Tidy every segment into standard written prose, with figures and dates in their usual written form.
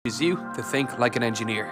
teaches you to think like an engineer.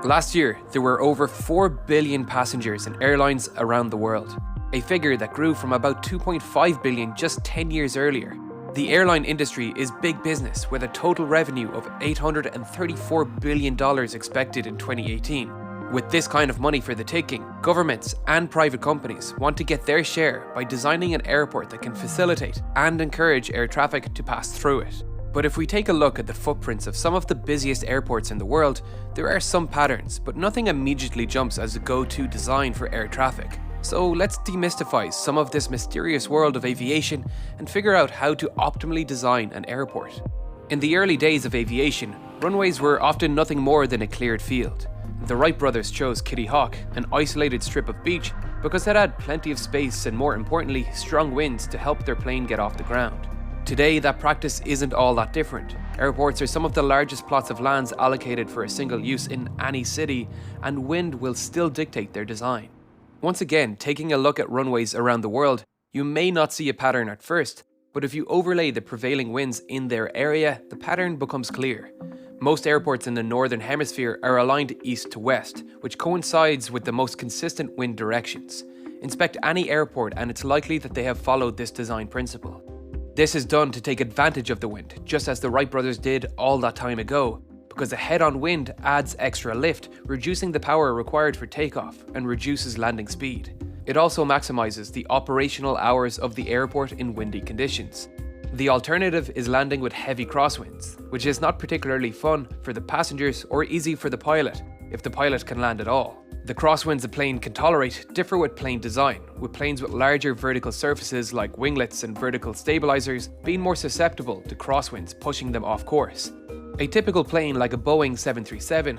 Last year, there were over 4 billion passengers in airlines around the world, a figure that grew from about 2.5 billion just 10 years earlier. The airline industry is big business with a total revenue of $834 billion expected in 2018. With this kind of money for the taking, governments and private companies want to get their share by designing an airport that can facilitate and encourage air traffic to pass through it. But if we take a look at the footprints of some of the busiest airports in the world, there are some patterns, but nothing immediately jumps as a go-to design for air traffic. So let's demystify some of this mysterious world of aviation and figure out how to optimally design an airport. In the early days of aviation, runways were often nothing more than a cleared field. The Wright brothers chose Kitty Hawk, an isolated strip of beach, because it had plenty of space and, more importantly, strong winds to help their plane get off the ground. Today, that practice isn't all that different. Airports are some of the largest plots of lands allocated for a single use in any city, and wind will still dictate their design. Once again, taking a look at runways around the world, you may not see a pattern at first, but if you overlay the prevailing winds in their area, the pattern becomes clear. Most airports in the northern hemisphere are aligned east to west, which coincides with the most consistent wind directions. Inspect any airport and it's likely that they have followed this design principle. This is done to take advantage of the wind, just as the Wright brothers did all that time ago, because a head-on wind adds extra lift, reducing the power required for takeoff and reduces landing speed. It also maximizes the operational hours of the airport in windy conditions. The alternative is landing with heavy crosswinds, which is not particularly fun for the passengers or easy for the pilot, if the pilot can land at all. The crosswinds a plane can tolerate differ with plane design, with planes with larger vertical surfaces like winglets and vertical stabilizers being more susceptible to crosswinds pushing them off course. A typical plane like a Boeing 737